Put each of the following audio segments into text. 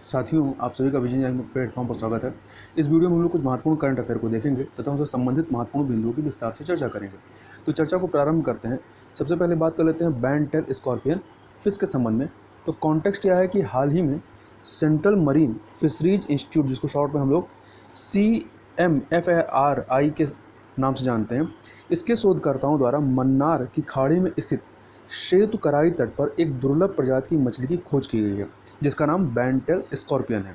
साथियों, आप सभी का विजन जंग प्लेटफॉर्म पर स्वागत है। इस वीडियो में हम लोग कुछ महत्वपूर्ण करंट अफेयर को देखेंगे तथा उनसे संबंधित महत्वपूर्ण बिंदुओं की विस्तार से चर्चा करेंगे। तो चर्चा को प्रारंभ करते हैं। सबसे पहले बात कर लेते हैं बैंड टेल स्कॉर्पियन फिश के संबंध में। तो कॉन्टेक्स्ट यह है कि हाल ही में सेंट्रल मरीन फिशरीज इंस्टीट्यूट, जिसको शॉर्ट में हम लोग CMFRI के नाम से जानते हैं, इसके शोधकर्ताओं द्वारा मन्नार की खाड़ी में स्थित श्वेतकराई तट पर एक दुर्लभ प्रजाति की मछली की खोज की गई है, जिसका नाम बैंड टेल स्कॉर्पियन है।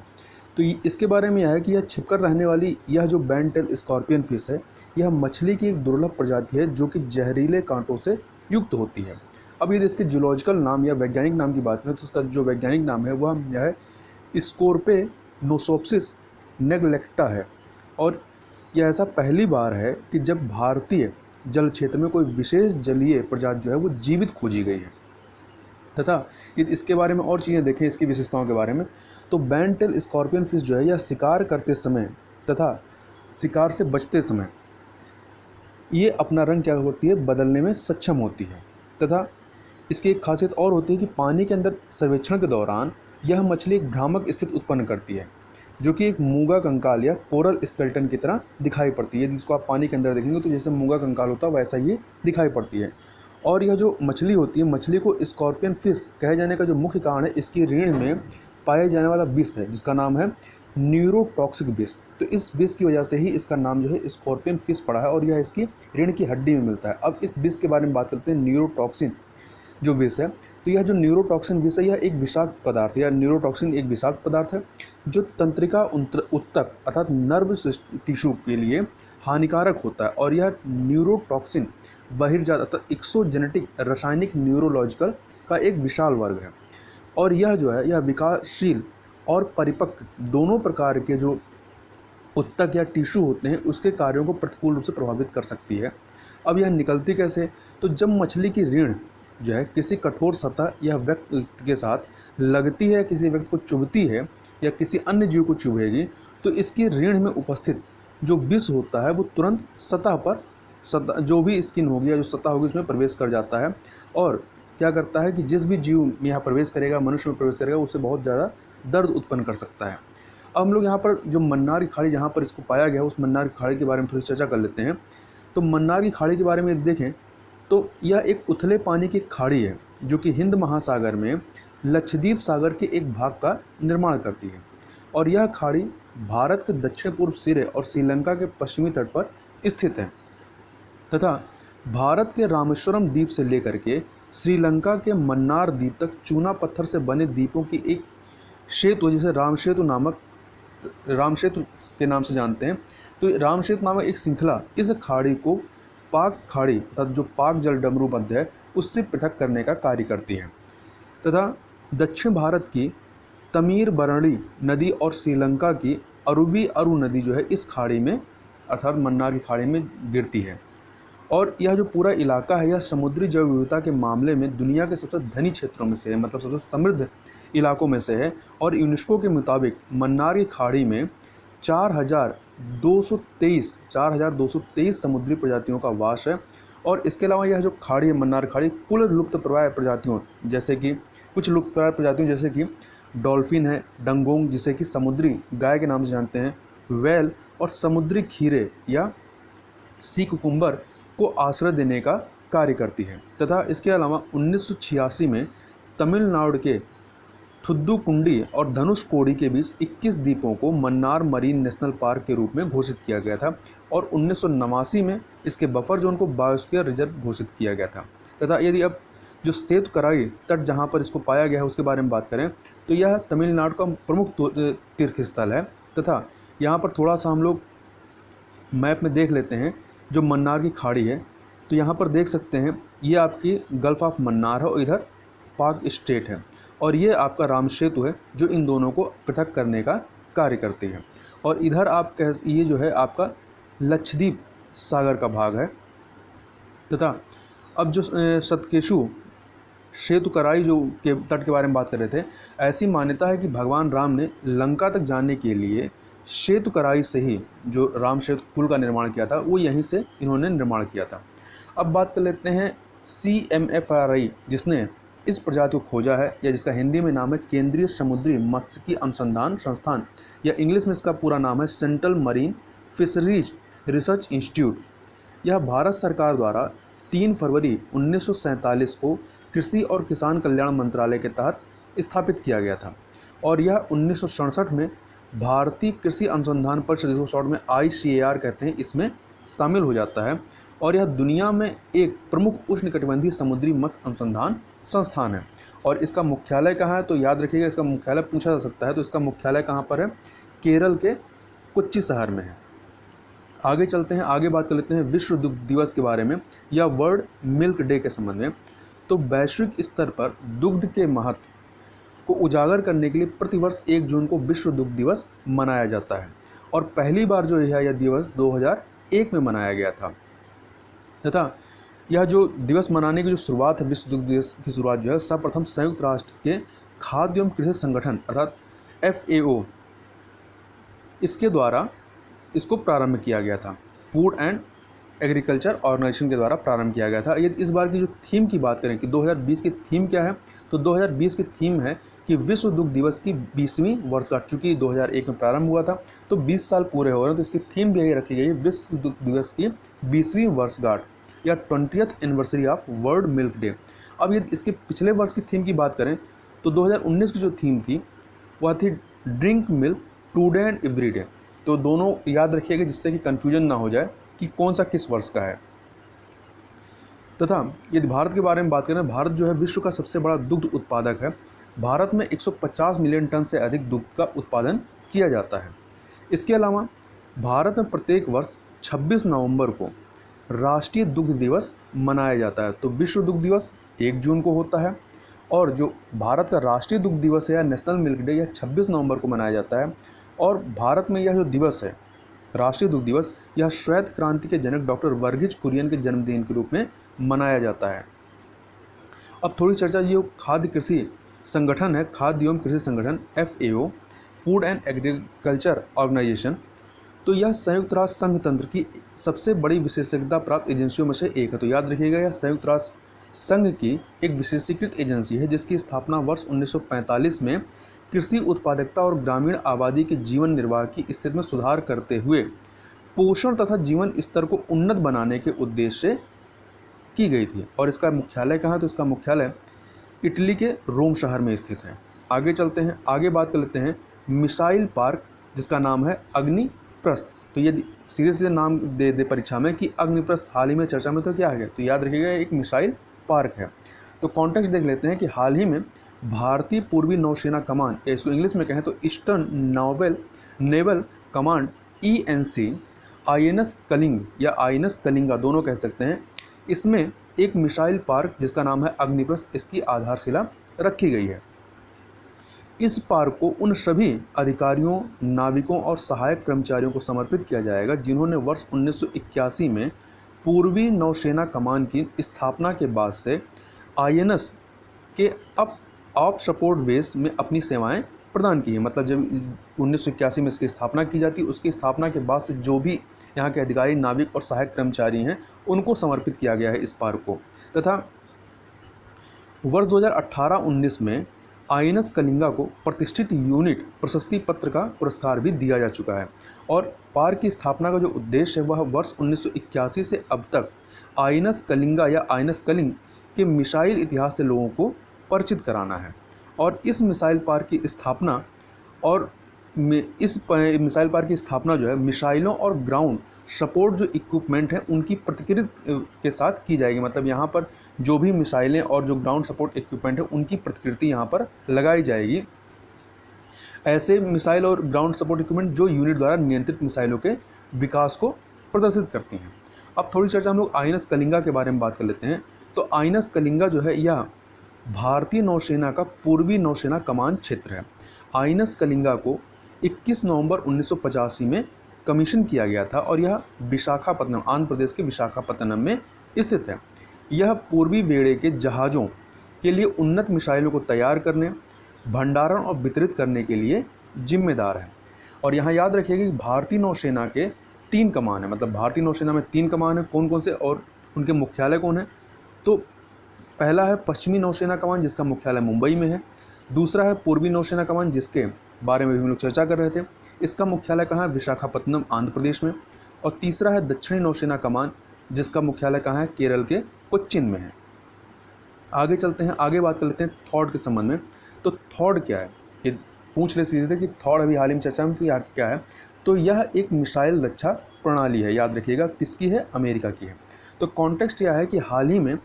तो इसके बारे में यह है कि यह छिपकर रहने वाली यह जो बैंड टेल स्कॉर्पियन फिश है, यह मछली की एक दुर्लभ प्रजाति है जो कि जहरीले कांटों से युक्त होती है। अब यदि इसके जूलॉजिकल नाम या वैज्ञानिक नाम की बात करें तो उसका जो वैज्ञानिक नाम है वह यह है स्कोर्पेनोसोप्सिस नेग्लेक्टा है। और यह ऐसा पहली बार है कि जब भारतीय जल क्षेत्र में कोई विशेष जलीय प्रजाति जो है वो जीवित खोजी गई है। तथा यदि इसके बारे में और चीज़ें देखें, इसकी विशेषताओं के बारे में, तो बैंड टेल स्कॉर्पियन फिश जो है यह शिकार करते समय तथा शिकार से बचते समय ये अपना रंग क्या होती है बदलने में सक्षम होती है। तथा इसकी एक खासियत और होती है कि पानी के अंदर सर्वेक्षण के दौरान यह मछली एक भ्रामक स्थिति उत्पन्न करती है, जो कि एक मूंगा कंकाल या कोरल स्केलेटन की तरह दिखाई पड़ती है। जिसको आप पानी के अंदर देखेंगे तो जैसे मूंगा कंकाल होता है वैसा ये दिखाई पड़ती है। और यह जो मछली होती है, मछली को स्कॉर्पियन फिश कहे जाने का जो मुख्य कारण है इसकी रीढ़ में पाया जाने वाला विष है, जिसका नाम है न्यूरोटॉक्सिक विष। तो इस विष की वजह से ही इसका नाम जो है स्कॉर्पियन फिश पड़ा है और यह इसकी रीढ़ की हड्डी में मिलता है। अब इस विष के बारे में बात करते हैं, न्यूरोटॉक्सिन जो विष है। तो यह जो न्यूरोटॉक्सिन विष है यह एक विषाक्त पदार्थ है, या न्यूरोटॉक्सिन एक विषाक्त पदार्थ है जो तंत्रिका उत्तक अर्थात नर्व टिश्यू के लिए हानिकारक होता है। और यह न्यूरोटॉक्सिन बहिर्जात अर्थात एक्सोजेनेटिक रासायनिक न्यूरोलॉजिकल का एक विशाल वर्ग है। और यह जो है यह विकासशील और परिपक्व दोनों प्रकार के जो उत्तक या टिश्यू होते हैं उसके कार्यों को प्रतिकूल रूप से प्रभावित कर सकती है। अब यह निकलती कैसे? तो जब मछली की रीढ़ जो है किसी कठोर सतह या व्यक्ति के साथ लगती है, किसी व्यक्ति को चुभती है या किसी अन्य जीव को चुभेगी, तो इसकी रीढ़ में उपस्थित जो विष होता है वो तुरंत सतह जो भी स्किन होगी या जो सतह होगी उसमें प्रवेश कर जाता है। और क्या करता है कि जिस भी जीव में यहाँ प्रवेश करेगा, मनुष्य में प्रवेश करेगा, उससे बहुत ज़्यादा दर्द उत्पन्न कर सकता है। अब हम लोग यहाँ पर जो मन्नार की खाड़ी जहाँ पर इसको पाया गया उस मन्नार की खाड़ी के बारे में थोड़ी चर्चा कर लेते हैं। तो मन्नार की खाड़ी के बारे में देखें तो यह एक उथले पानी की खाड़ी है जो कि हिंद महासागर में लक्षद्वीप सागर के एक भाग का निर्माण करती है। और यह खाड़ी भारत के दक्षिण पूर्व सिरे और श्रीलंका के पश्चिमी तट पर स्थित है तथा भारत के रामेश्वरम द्वीप से लेकर के श्रीलंका के मन्नार द्वीप तक चूना पत्थर से बने द्वीपों की एक सेतु, जिसे रामसेतु के नाम से जानते हैं। तो रामसेतु नामक एक श्रृंखला इस खाड़ी को पाक खाड़ी तथा जो पाक जल डमरू मध्य है उससे पृथक करने का कार्य करती है। तथा दक्षिण भारत की तमीर बरणी नदी और श्रीलंका की अरुबी अरु नदी जो है इस खाड़ी में अर्थात मन्नार की खाड़ी में गिरती है। और यह जो पूरा इलाका है यह समुद्री जैव विविधता के मामले में दुनिया के सबसे धनी क्षेत्रों में से है, मतलब सबसे समृद्ध इलाकों में से है। और यूनेस्को के मुताबिक मन्नार की खाड़ी में 4,223 समुद्री प्रजातियों का वास है। और इसके अलावा यह जो खाड़ी है मन्नार खाड़ी कुल लुप्तप्राय प्रजातियों जैसे कि कुछ लुप्तप्राय प्रजातियों जैसे कि डॉल्फिन है, डंगोंग जिसे कि समुद्री गाय के नाम से जानते हैं, व्हेल और समुद्री खीरे या सी कुकुम्बर को आश्रय देने का कार्य करती है। तथा इसके अलावा 1986 में तमिलनाडु के थुद्दुकुंडी और धनुषकोडी के बीच 21 द्वीपों को मन्नार मरीन नेशनल पार्क के रूप में घोषित किया गया था। और 1989 में इसके बफर जोन को बायोस्फीयर रिजर्व घोषित किया गया था। तथा यदि अब जो श्वेतकराई तट जहाँ पर इसको पाया गया है उसके बारे में बात करें तो यह तमिलनाडु का प्रमुख तीर्थ स्थल है। तथा यहाँ पर थोड़ा सा हम लोग मैप में देख लेते हैं जो मन्नार की खाड़ी है। तो यहाँ पर देख सकते हैं ये आपकी गल्फ ऑफ मन्नार है और इधर पाक स्टेट है। और ये आपका राम सेतु है जो इन दोनों को पृथक करने का कार्य करती है। और इधर आप ये जो है आपका लक्षद्वीप सागर का भाग है। तथा अब जो सतकेशु श्वेतकराई जो के तट के बारे में बात कर रहे थे, ऐसी मान्यता है कि भगवान राम ने लंका तक जाने के लिए श्वेतकराई से ही जो राम सेतु पुल का निर्माण किया था वो यहीं से इन्होंने निर्माण किया था। अब बात कर लेते हैं CMFRI जिसने इस प्रजाति को खोजा है, या जिसका हिंदी में नाम है केंद्रीय समुद्री मत्स्यिकी अनुसंधान संस्थान, या इंग्लिश में इसका पूरा नाम है central marine fisheries research institute. यह भारत सरकार द्वारा 3 फरवरी 1947 को कृषि और किसान कल्याण मंत्रालय के तहत स्थापित किया गया था, और यह 1967 में भारतीय कृषि अनुसंधान परिषद, जिसको शॉर्ट में ICAR कहते हैं, इसमें शामिल हो जाता है। और यह दुनिया में एक प्रमुख उष्णकटिबंधीय समुद्री मत्स्य अनुसंधान संस्थान है। और इसका मुख्यालय कहाँ है, तो याद रखिएगा, इसका मुख्यालय पूछा जा सकता है, तो इसका मुख्यालय कहाँ पर है, केरल के कोच्चि शहर में है। आगे चलते हैं, आगे बात कर लेते हैं विश्व दुग्ध दिवस के बारे में या वर्ल्ड मिल्क डे के संबंध में। तो वैश्विक स्तर पर दुग्ध के महत्व को उजागर करने के लिए प्रतिवर्ष 1 जून को विश्व दुग्ध दिवस मनाया जाता है, और पहली बार जो यह दिवस 2001 में मनाया गया था, तथा यह जो दिवस मनाने की जो शुरुआत है, विश्व दुग्ध दिवस की शुरुआत जो है, सर्वप्रथम संयुक्त राष्ट्र के खाद्य एवं कृषि संगठन अर्थात FAO इसके द्वारा इसको प्रारंभ किया गया था। फूड एंड एग्रीकल्चर ऑर्गेनाइजेशन के द्वारा प्रारंभ किया गया था। यदि इस बार की जो थीम की बात करें कि 2020 की थीम क्या है, तो 2020 की थीम है कि विश्व दुग्ध दिवस की 20वीं वर्षगांठ, चूँकि 2001 में प्रारंभ हुआ था तो 20 साल पूरे हो रहे हैं, तो इसकी थीम भी यही रखी गई है, विश्व दुग्ध दिवस की 20वीं वर्षगांठ या 20th anniversary of world milk day. अब यदि इसके पिछले वर्ष की थीम की बात करें तो 2019 की जो थीम थी वह थी drink milk today and every day. तो दोनों याद रखिएगा जिससे कि कन्फ्यूजन ना हो जाए कि कौन सा किस वर्ष का है। तथा यदि भारत के बारे में बात करें, भारत जो है विश्व का सबसे बड़ा दुग्ध उत्पादक है। भारत में 150 मिलियन टन से अधिक दुग्ध का उत्पादन किया जाता है। इसके अलावा भारत में प्रत्येक वर्ष 26 नवंबर को राष्ट्रीय दुग्ध दिवस मनाया जाता है। तो विश्व दुग्ध दिवस 1 जून को होता है, और जो भारत का राष्ट्रीय दुग्ध दिवस है या नेशनल मिल्क डे, यह 26 नवंबर को मनाया जाता है। और भारत में यह जो दिवस है, राष्ट्रीय दुग्ध दिवस, यह श्वेत क्रांति के जनक डॉक्टर वर्गीज कुरियन के जन्मदिन के रूप में मनाया जाता है। अब थोड़ी चर्चा, ये खाद्य कृषि संगठन है, खाद्य एवं कृषि संगठन FAO, food and agriculture organization, तो यह संयुक्त राष्ट्र संघ तंत्र की सबसे बड़ी विशेषज्ञता प्राप्त एजेंसियों में से एक है। तो याद रखिएगा, यह संयुक्त राष्ट्र संघ की एक विशेषीकृत एजेंसी है, जिसकी स्थापना वर्ष 1945 में कृषि उत्पादकता और ग्रामीण आबादी के जीवन निर्वाह की स्थिति में सुधार करते हुए पोषण तथा जीवन स्तर को उन्नत बनाने के उद्देश्य से की गई थी। और इसका मुख्यालय कहाँ है, तो इसका मुख्यालय इटली के रोम शहर में स्थित है। आगे चलते हैं, आगे बात कर लेते हैं मिसाइल पार्क, जिसका नाम है अग्निप्रस्थ। तो यदि सीधे सीधे नाम दे परीक्षा में कि अग्निप्रस्थ हाल ही में चर्चा में, तो क्या है, तो याद रखिएगा एक मिसाइल पार्क है। तो कॉन्टेक्स्ट देख लेते हैं कि हाल ही में भारतीय पूर्वी नौसेना कमान, इसको इंग्लिश में कहें तो Eastern Naval Command ENC, INS Kalinga या INS कलिंगा दोनों कह सकते हैं, इसमें एक मिसाइल पार्क जिसका नाम है अग्निप्रस्थ, इसकी आधारशिला रखी गई है। इस पार्क को उन सभी अधिकारियों, नाविकों और सहायक कर्मचारियों को समर्पित किया जाएगा जिन्होंने वर्ष 1981 में पूर्वी नौसेना कमान की स्थापना के बाद से INS के ऑफ सपोर्ट बेस में अपनी सेवाएं प्रदान की है। मतलब जब 1981 में इसकी स्थापना की जाती है, उसकी स्थापना के बाद से जो भी यहाँ के अधिकारी, नाविक और सहायक कर्मचारी हैं, उनको समर्पित किया गया है इस पार्क को। तथा वर्ष 2018-19 में INS कलिंगा को प्रतिष्ठित यूनिट प्रशस्ति पत्र का पुरस्कार भी दिया जा चुका है। और पार्क की स्थापना का जो उद्देश्य है वह वर्ष 1981 से अब तक INS कलिंगा या INS कलिंग के मिसाइल इतिहास से लोगों को परिचित कराना है। और इस मिसाइल पार्क की स्थापना जो है मिसाइलों और ग्राउंड सपोर्ट जो इक्विपमेंट है उनकी प्रतिकृति के साथ की जाएगी। मतलब यहाँ पर जो भी मिसाइलें और जो ग्राउंड सपोर्ट इक्विपमेंट है उनकी प्रतिकृति यहाँ पर लगाई जाएगी। ऐसे मिसाइल और ग्राउंड सपोर्ट इक्विपमेंट जो यूनिट द्वारा नियंत्रित मिसाइलों के विकास को प्रदर्शित करती हैं। अब थोड़ी चर्चा हम लोग INS कलिंगा के बारे में बात कर लेते हैं। तो INS कलिंगा जो है यह भारतीय नौसेना का पूर्वी नौसेना कमान क्षेत्र है। INS कलिंगा को 21 नवंबर 1985 में कमीशन किया गया था और यह विशाखापत्तनम, आंध्र प्रदेश के विशाखापत्तनम में स्थित है। यह पूर्वी बेड़े के जहाज़ों के लिए उन्नत मिसाइलों को तैयार करने, भंडारण और वितरित करने के लिए जिम्मेदार है। और यहाँ याद रखिएगा कि भारतीय नौसेना के 3 कमान है। मतलब भारतीय नौसेना में 3 कमान है, कौन कौन से और उनके मुख्यालय कौन है। तो पहला है पश्चिमी नौसेना कमान, जिसका मुख्यालय मुंबई में है। दूसरा है पूर्वी नौसेना कमान, जिसके बारे में भी हम लोग चर्चा कर रहे थे, इसका मुख्यालय कहाँ है? विशाखापत्तनम, आंध्र प्रदेश में। और तीसरा है दक्षिणी नौसेना कमान, जिसका मुख्यालय कहाँ है? केरल के कोच्चिन में है। आगे चलते हैं, आगे बात कर लेते हैं थॉड के संबंध में। तो थॉड क्या है? ये पूछ ले सीधे थे कि थॉड अभी हाल ही में चर्चा में थी, क्या है? तो यह एक मिसाइल रक्षा प्रणाली है। याद रखिएगा, किसकी है? अमेरिका की है। तो कॉन्टेक्स्ट यह है कि हाल ही में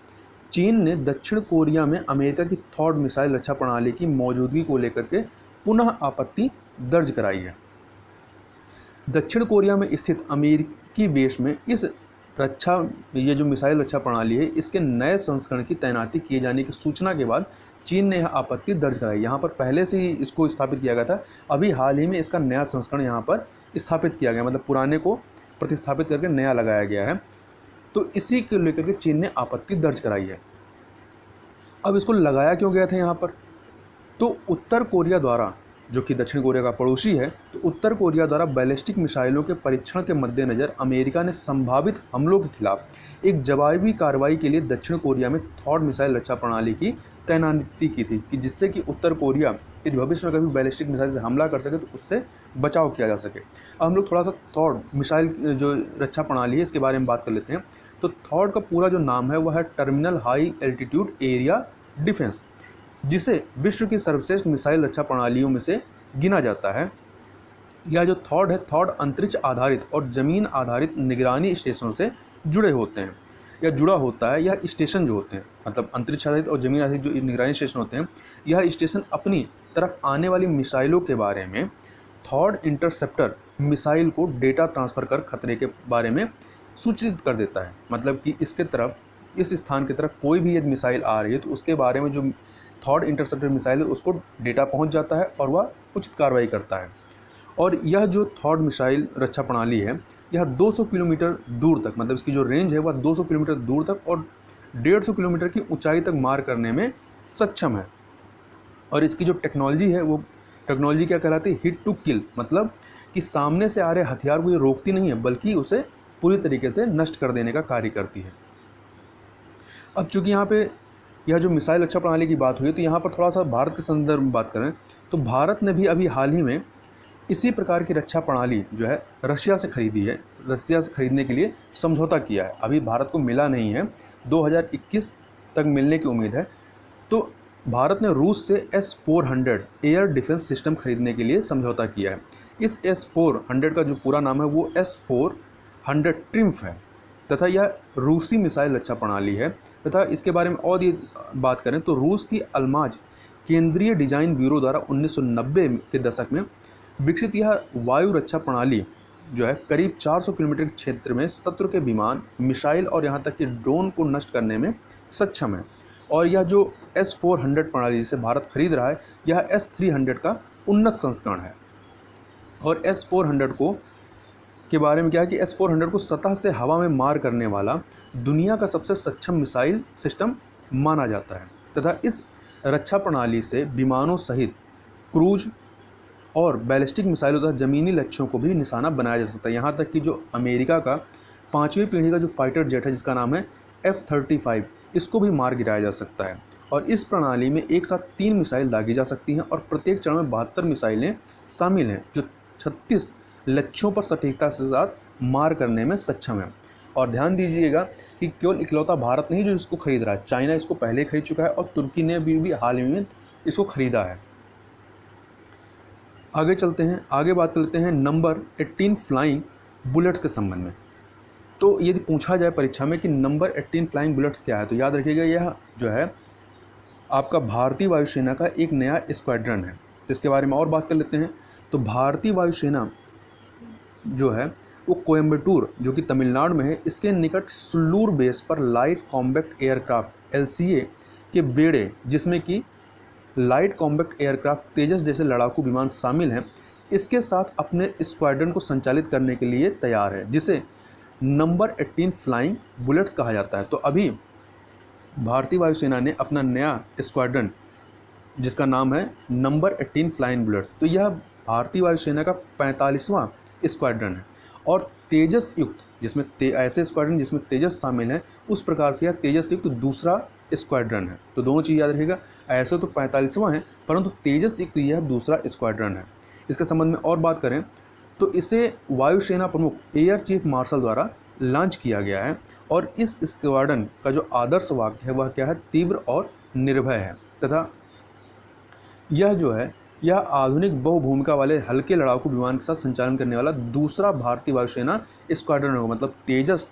चीन ने दक्षिण कोरिया में अमेरिका की थॉड मिसाइल रक्षा प्रणाली की मौजूदगी को लेकर के पुनः आपत्ति दर्ज कराई है। दक्षिण कोरिया में स्थित अमेरिकी बेस में ये जो मिसाइल रक्षा प्रणाली है, इसके नए संस्करण की तैनाती किए जाने की सूचना के बाद चीन ने यह आपत्ति दर्ज कराई। यहाँ पर पहले से ही इसको स्थापित किया गया था, अभी हाल ही में इसका नया संस्करण यहाँ पर स्थापित किया गया, मतलब पुराने को प्रतिस्थापित करके नया लगाया गया है। तो इसी को लेकर के चीन ने आपत्ति दर्ज कराई है। अब इसको लगाया क्यों गया था यहाँ पर? तो उत्तर कोरिया द्वारा, जो कि दक्षिण कोरिया का पड़ोसी है, तो उत्तर कोरिया द्वारा बैलिस्टिक मिसाइलों के परीक्षण के मद्देनज़र अमेरिका ने संभावित हमलों के खिलाफ एक जवाबी कार्रवाई के लिए दक्षिण कोरिया में थॉड मिसाइल रक्षा प्रणाली की तैनाती की थी, कि जिससे कि उत्तर कोरिया यदि भविष्य में कभी बैलिस्टिक मिसाइल से हमला कर सके तो उससे बचाव किया जा सके। अब हम लोग थोड़ा सा थॉड मिसाइल जो रक्षा प्रणाली है इसके बारे में बात कर लेते हैं। तो थॉड का पूरा जो नाम है वह है terminal high altitude area defence, जिसे विश्व की सर्वश्रेष्ठ मिसाइल रक्षा प्रणालियों में से गिना जाता है। यह जो थॉड है, थॉड अंतरिक्ष आधारित और जमीन आधारित निगरानी स्टेशनों से जुड़े होते हैं या जुड़ा होता है। यह स्टेशन जो होते हैं, मतलब अंतरिक्ष आधारित और जमीन आधारित जो निगरानी स्टेशन होते हैं, यह स्टेशन अपनी तरफ आने वाली मिसाइलों के बारे में थॉड इंटरसेप्टर मिसाइल को डेटा ट्रांसफ़र कर खतरे के बारे में सूचित कर देता है। मतलब कि इसके तरफ, इस स्थान की तरफ कोई भी यदि मिसाइल आ रही है तो उसके बारे में जो थॉड इंटरसेप्टर मिसाइल है उसको डेटा पहुंच जाता है और वह उचित कार्रवाई करता है। और यह जो थॉड मिसाइल रक्षा प्रणाली है, यह 200 किलोमीटर दूर तक, मतलब इसकी जो रेंज है वह 200 किलोमीटर दूर तक और 150 किलोमीटर की ऊंचाई तक मार करने में सक्षम है। और इसकी जो टेक्नोलॉजी है, वो टेक्नोलॉजी क्या कहलाती है? हिट टू किल, मतलब कि सामने से आ रहे हथियार को ये रोकती नहीं है बल्कि उसे पूरी तरीके से नष्ट कर देने का कार्य करती है। अब चूँकि यहाँ पे यह जो मिसाइल रक्षा प्रणाली की बात हुई, तो यहाँ पर थोड़ा सा भारत के संदर्भ में बात करें तो भारत ने भी अभी हाल ही में इसी प्रकार की रक्षा प्रणाली जो है रशिया से खरीदी है। रशिया से खरीदने के लिए समझौता किया है। अभी भारत को मिला नहीं है, 2021 तक मिलने की उम्मीद है। तो भारत ने रूस से S-400 एयर डिफेंस सिस्टम खरीदने के लिए समझौता किया है। इस S-400 का जो पूरा नाम है वो S-400 ट्रिम्फ है तथा यह रूसी मिसाइल रक्षा प्रणाली है। तथा इसके बारे में और ये बात करें तो रूस की अल्माज केंद्रीय डिजाइन ब्यूरो द्वारा 1990 के दशक में विकसित यह वायु रक्षा प्रणाली जो है करीब 400 किलोमीटर के क्षेत्र में शत्रु के विमान, मिसाइल और यहाँ तक कि ड्रोन को नष्ट करने में सक्षम है। और यह जो S-400 प्रणाली जिसे भारत खरीद रहा है, यह S-300 का उन्नत संस्करण है। और S-400 को के बारे में क्या है कि S-400 को सतह से हवा में मार करने वाला दुनिया का सबसे सक्षम मिसाइल सिस्टम माना जाता है। तथा इस रक्षा प्रणाली से विमानों सहित क्रूज और बैलिस्टिक मिसाइलों तथा ज़मीनी लक्ष्यों को भी निशाना बनाया जा सकता है। यहाँ तक कि जो अमेरिका का 5वीं पीढ़ी का जो फाइटर जेट है जिसका नाम है F-35, इसको भी मार गिराया जा सकता है। और इस प्रणाली में एक साथ 3 मिसाइल दागी जा सकती हैं और प्रत्येक चरण में 72 मिसाइलें शामिल हैं जो 36 लक्ष्यों पर सटीकता के साथ मार करने में सक्षम है। और ध्यान दीजिएगा कि केवल इकलौता भारत नहीं जो इसको खरीद रहा है, चाइना इसको पहले खरीद चुका है और तुर्की ने भी हाल ही में इसको खरीदा है। आगे चलते हैं, आगे बात करते हैं नंबर 18 फ्लाइंग बुलेट्स के संबंध में। तो यदि पूछा जाए परीक्षा में कि नंबर 18 फ्लाइंग बुलेट्स क्या है, तो याद रखिएगा यह जो है आपका भारतीय वायुसेना का एक नया स्क्वाड्रन है। तो इसके बारे में और बात कर लेते हैं। तो भारतीय वायुसेना जो है वो कोयम्बटूर जो कि तमिलनाडु में है, इसके निकट सुल्लूर बेस पर लाइट कॉम्बैक्ट एयरक्राफ्ट LCA के बेड़े, जिसमें कि लाइट कॉम्बैक्ट एयरक्राफ्ट तेजस जैसे लड़ाकू विमान शामिल हैं, इसके साथ अपने स्क्वाड्रन को संचालित करने के लिए तैयार है, जिसे नंबर 18 फ्लाइंग बुलेट्स कहा जाता है। तो अभी भारतीय वायुसेना ने अपना नया स्क्वाड्रन जिसका नाम है नंबर 18 फ्लाइंग बुलेट्स, तो यह भारतीय वायुसेना का 45वां स्क्वाड्रन है और तेजस युक्त जिसमें ऐसे स्क्वाड्रन जिसमें तेजस शामिल है, उस प्रकार से यह तेजस युक्त दूसरा स्क्वाड्रन है। तो दोनों चीज़ याद रखिएगा, ऐसे तो 45वां है, परंतु तेजस युक्त यह दूसरा स्क्वाड्रन है। इसके संबंध में और बात करें तो इसे वायुसेना प्रमुख एयर चीफ मार्शल द्वारा लॉन्च किया गया है, और इस स्क्वाड्रन का जो आदर्श वाक्य है वह क्या है, तीव्र और निर्भय है। तथा यह जो है यह आधुनिक बहुभूमिका वाले हल्के लड़ाकू विमान के साथ संचालन करने वाला दूसरा भारतीय वायुसेना स्क्वाड्रन होगा। मतलब तेजस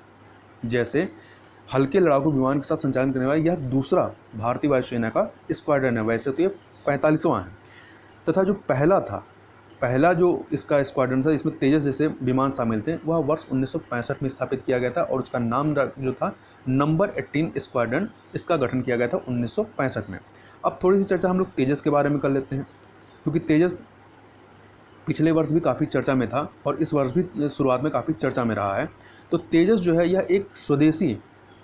जैसे हल्के लड़ाकू विमान के साथ संचालन करने वाला यह दूसरा भारतीय वायुसेना का स्क्वाड्रन है। वैसे तो ये 45वां है। तथा जो पहला जो इसका स्क्वाड्रन था, इसमें तेजस जैसे विमान शामिल थे, वह वर्ष 1965 में स्थापित किया गया था, और उसका नाम जो था नंबर 18 स्क्वाड्रन, इसका गठन किया गया था 1965 में। अब थोड़ी सी चर्चा हम लोग तेजस के बारे में कर लेते हैं, क्योंकि तेजस पिछले वर्ष भी काफ़ी चर्चा में था और इस वर्ष भी शुरुआत में काफ़ी चर्चा में रहा है। तो तेजस जो है यह एक स्वदेशी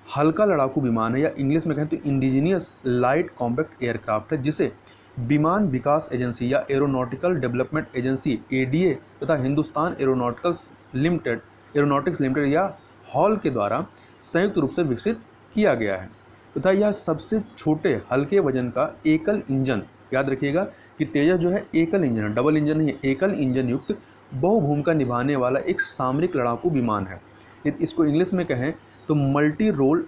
हल्का लड़ाकू विमान है, या इंग्लिश में कहें तो इंडिजीनियस लाइट कॉम्पैक्ट एयरक्राफ्ट है, जिसे विमान विकास एजेंसी या एरोनॉटिकल डेवलपमेंट एजेंसी एडीए तथा हिंदुस्तान एरोनॉटिक्स लिमिटेड या हॉल के द्वारा संयुक्त रूप से विकसित किया गया है। तथा यह सबसे छोटे हल्के वजन का एकल इंजन, याद रखिएगा कि तेजस जो है एकल इंजन है, डबल इंजन नहीं है, एकल इंजन युक्त बहुभूमिका निभाने वाला एक सामरिक लड़ाकू विमान है। इसको इंग्लिश में कहें तो multi role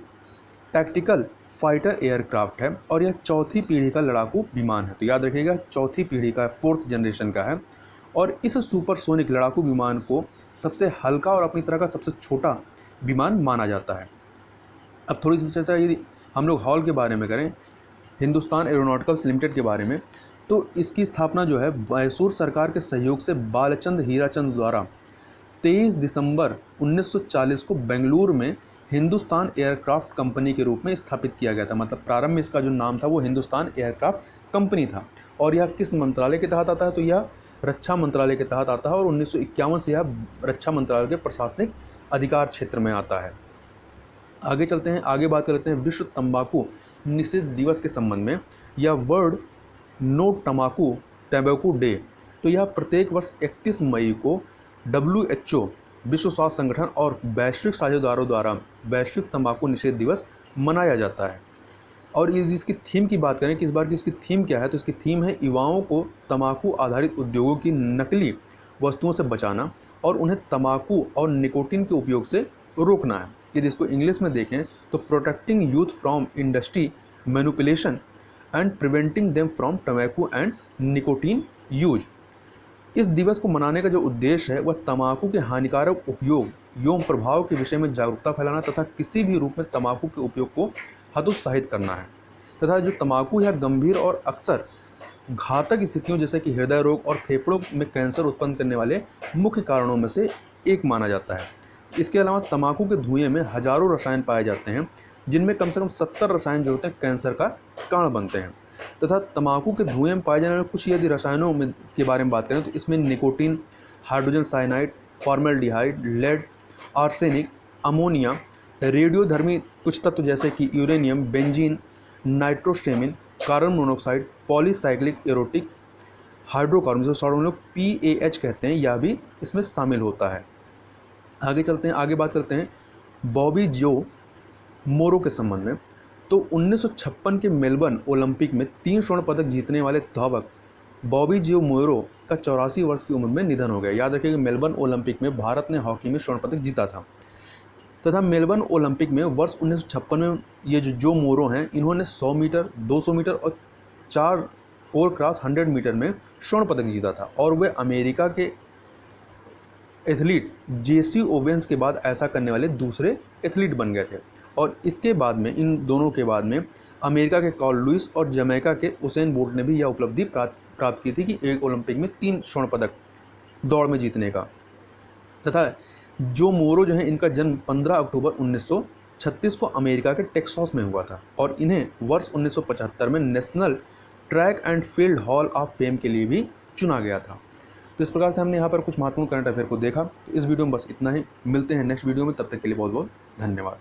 tactical fighter aircraft है, और यह चौथी पीढ़ी का लड़ाकू विमान है। तो याद रखिएगा चौथी पीढ़ी का, 4th जनरेशन का है, और इस सुपरसोनिक लड़ाकू विमान को सबसे हल्का और अपनी तरह का सबसे छोटा विमान माना जाता है। अब थोड़ी सी चर्चा यदि हम लोग हॉल के बारे में करें, हिंदुस्तान एरोनॉटिक्स लिमिटेड के बारे में, तो इसकी स्थापना जो है मैसूर सरकार के सहयोग से बालचंद हीराचंद द्वारा 23 दिसंबर 1940 को बेंगलुरु में हिंदुस्तान एयरक्राफ्ट कंपनी के रूप में स्थापित किया गया था। मतलब प्रारंभ में इसका जो नाम था वो हिंदुस्तान एयरक्राफ्ट कंपनी था, और यह किस मंत्रालय के तहत आता है, तो यह रक्षा मंत्रालय के तहत आता है, और 1951 से यह रक्षा मंत्रालय के प्रशासनिक अधिकार क्षेत्र में आता है। आगे चलते हैं, आगे बात करते हैं विश्व तंबाकू निषेध दिवस के संबंध में, या वर्ल्ड नो टमाकू डे। तो यह प्रत्येक वर्ष 31 मई को WHO विश्व स्वास्थ्य संगठन और वैश्विक साझेदारों द्वारा वैश्विक तंबाकू निषेध दिवस मनाया जाता है। और यदि इसकी थीम की बात करें कि इस बार की इसकी थीम क्या है, तो इसकी थीम है युवाओं को तंबाकू आधारित उद्योगों की नकली वस्तुओं से बचाना और उन्हें तंबाकू और निकोटीन के उपयोग से रोकना है। यदि इसको इंग्लिश में देखें तो protecting youth from industry manipulation and preventing them from tobacco and nicotine use. इस दिवस को मनाने का जो उद्देश्य है वह तंबाकू के हानिकारक उपयोग एवं प्रभाव के विषय में जागरूकता फैलाना तथा किसी भी रूप में तंबाकू के उपयोग को हतोत्साहित करना है। तथा जो तंबाकू यह गंभीर और अक्सर घातक स्थितियों जैसे कि हृदय रोग और फेफड़ों में कैंसर उत्पन्न करने वाले मुख्य कारणों में से एक माना जाता है। इसके अलावा तंबाकू के धुएं में हजारों रसायन पाए जाते हैं, जिनमें कम से कम 70 रसायन जो होते हैं कैंसर का कारण बनते हैं। तथा तंबाकू के धुएं में पाए जाने वाले कुछ यदि रसायनों में के बारे में बात करें तो इसमें nicotine, hydrogen cyanide, formaldehyde, lead, arsenic, ammonia, रेडियोधर्मी कुछ तत्व जैसे कि uranium, benzene, nitrosamine, carbon monoxide, polycyclic aromatic hydrocarbon, जो शॉर्ट में लोग PAH कहते हैं, यह भी इसमें शामिल होता है। आगे चलते हैं, आगे बात करते हैं बॉबी जो मोरो के संबंध में। तो 1956 के मेलबर्न ओलंपिक में 3 स्वर्ण पदक जीतने वाले धावक बॉबी जो मोरो का 84 वर्ष की उम्र में निधन हो गया। याद रखिएगा मेलबर्न ओलंपिक में भारत ने हॉकी में स्वर्ण पदक जीता था। तथा मेलबर्न ओलंपिक में वर्ष 1956 में ये जो मोरो हैं, इन्होंने 100 मीटर, 200 मीटर और 4 क्रॉस 100 मीटर में स्वर्ण पदक जीता था, और वे अमेरिका के एथलीट JC ओवेंस के बाद ऐसा करने वाले दूसरे एथलीट बन गए थे। और इसके बाद में, इन दोनों के बाद में, अमेरिका के कार्ल लुइस और जमैका के उसेन बोल्ट ने भी यह उपलब्धि प्राप्त की थी कि एक ओलंपिक में 3 स्वर्ण पदक दौड़ में जीतने का। तथा जो मोरो जो है, इनका जन्म 15 अक्टूबर 1936 को अमेरिका के टेक्सास में हुआ था, और इन्हें वर्ष 1975 में national track and field hall of fame के लिए भी चुना गया था। तो इस प्रकार से हमने यहाँ पर कुछ महत्वपूर्ण करंट अफेयर को देखा। तो इस वीडियो में बस इतना ही, मिलते हैं नेक्स्ट वीडियो में, तब तक के लिए बहुत बहुत धन्यवाद।